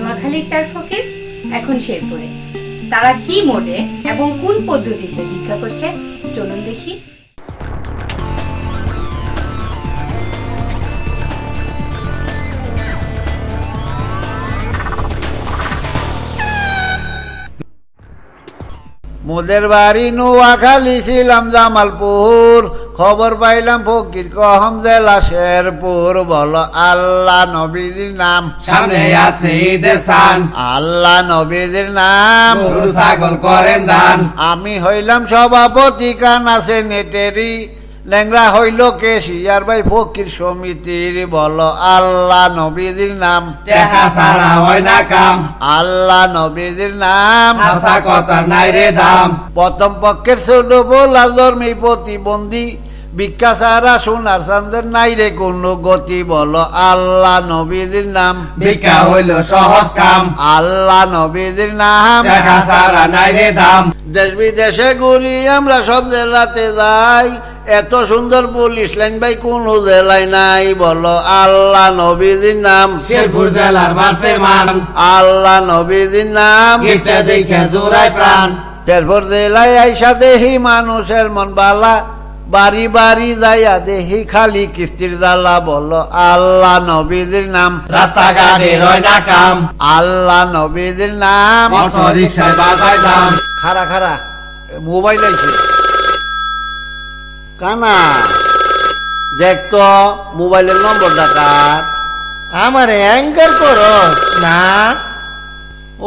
নোয়াখালীর চার ফকির এখন শেরপুরে। তারা কি মোডে এবং কোন পদ্ধতিতে ভিক্ষা করছে চলুন দেখি। মোদের বাড়ি নোয়াখালী ছিলাম জামালপুর, খবর পাইলাম ফকির কহম জেলা শেরপুর। বলো আল্লাহ নবীজির নাম, সামনে আছে ঈদের সান, আল্লাহ নবীজির নাম, গরু ছাগল করেন দান। আমি হইলাম সভাপতি কানা সেনেটেরি, ল্যাংরা হইল কেশিয়ার ভাই ফকির সমিতির। বলো আল্লাহ নবীজির নাম, টাকা সারা হয় না কাম, আল্লাহ নবীজির নাম, হাসা কথা নাই রে দাম। প্রথম পক্ষের ছোট বোলা জন্মে প্রতিবন্ধী, ভিক্ষা ছাড়া সোনার চাঁদের নাই রে কোনো গতি। বলো আল্লাহ নবীজির নাম, ভিক্ষা হইল সহজ কাম, আল্লাহ নবীজির নাম, টাকা সারা নাই রে দাম। দেশ বিদেশে ঘুরি আমরা সব জেলাতে যাই, এত সুন্দর পুলিশ লাইন ভাই কোন জেলায় নাই। বলো আল্লাহ নবীজির নাম, শেরপুর জেলার বাড়ছে মান, আল্লাহ নবীজির নাম, গিফটে দেখে জোড়ায় প্রাণ। শেরপুর জেলায় আইসা দেহি মানুষের মন বালা, বাড়ি বাড়ি যাইয়া দেহি খালি কিস্তির জ্বালা। বলো আল্লাহ নবীজির নাম, রাস্তাঘাটে রয় না কাম, আল্লাহ নবীজির নাম, অটো রিক্সায় বাজায় দাম। খারা খারা মোবাইল আইছে কানা, দেখ তো মোবাইলের নম্বরটা কার। আমার অ্যাঙ্কার করো না।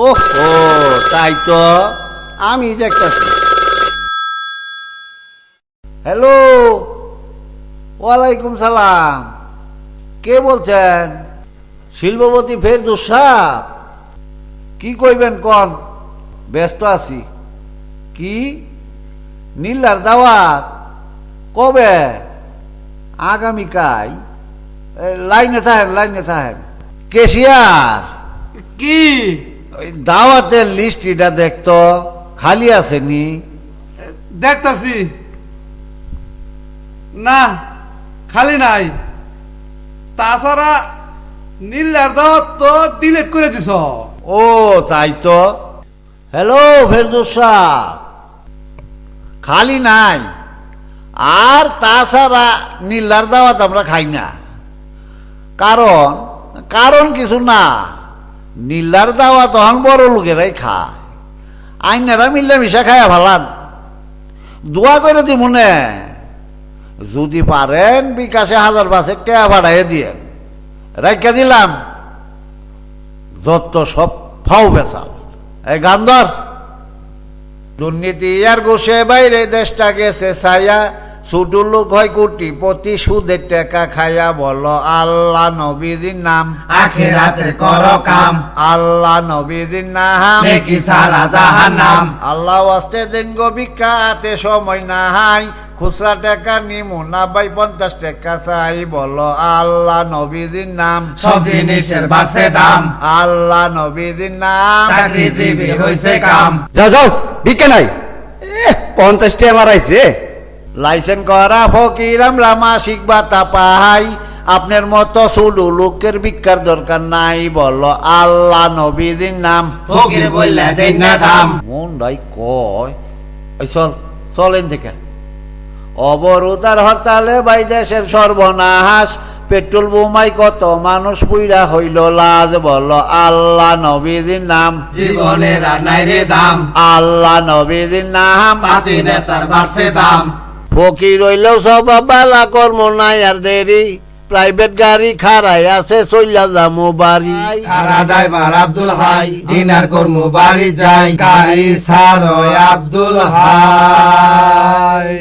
ওহো তাই তো আমি দেখতেছি। হ্যালো, ওয়ালাইকুম সালাম, কে বলছেন? শিল্পপতি ফেরদৌস সাহেব, কি কইবেন কন? ব্যস্ত আছি। কি নীলার দাওয়াত কবে? আগামীকাল। লাইনে থাকেন। কেশিয়ার কি ওই দাওয়াতের লিস্ট এটা দেখতো খালি আছে নি? দেখতাছি না, খালি নাই। তাছাড়া নীলার দাওয়াত তো ডিলিট করে দিছ। ও তাই তো। হ্যালো ফেরদৌস সাহেব, খালি নাই। আর তাছাড়া নীলার দাওয়াত আমরা খাই না। কারণ কিছু না, নীলার দাওয়াত তখন বড় লোকেরাই খায়, আইনারা মিলামিশা খায়া ভালান। দোয়া করে দি মনে, যদি পারেন বিকাশে 1000 টাকা ভাড়াইয়ে দিয়েন। রাইখা দিলাম যত সব ফাও বেচাল। এই গান্ধর দুর্নীতি আর ঘুষে বাইরে দেশটা গেছে ছায়া, ছোট লোক হয় কোটিপতি সুদের টাকা খায়া। বলো আল্লাহ নবীজির নাম, আখিরাতে করো কাম, আল্লাহ নবীজির নাম, নেকি সারা জাহান্নাম। আল্লাহ ওয়াস্তে দিন গো ভিক্ষা হাতে সময় নাহাই, খুচরা টাকা নিমু না ভাই 50 টাকা চাই। বলো আল্লাহ নবীজির নাম, সব জিনিসের বাড়ছে দাম, আল্লাহ নবীজির নাম, চাকরিজীবী হইছে কাম। যাও ভিক্ষা নাই। 50 টাকা মারাইছে। লাইসেন্স করা ফকির আমরা মাসিক ভাতা পাই, আপনার মতো ছোট লোকের ভিক্ষার দরকার নাই। বলো আল্লাহ নবীজির নাম, ফকির বললে দেন না দাম। মন রাই কয় এই চলেন থেকে। অবরোধার হরতালে ভাই দেশের সর্বনাশ, পেট্রোল বোমাই কত মানুষ পুইরা হইল লাজ। বলো আল্লাহ নবীজির নাম, জীবনের আর নাই রে দাম, আল্লাহ নবীজির নাম, পাতি নেতার বাড়ছে দাম। ফকির রইলেও সব বালা কর্ম নাই আর দেরি, প্রাইভেট গাড়ি খাড়াই আছে চইলা যামু বাড়ি। খারা ড্রাইভার আব্দুল হাই, ডিনার করমু বাড়ি যাই, গাড়ি ছাড়ো আব্দুল হাই।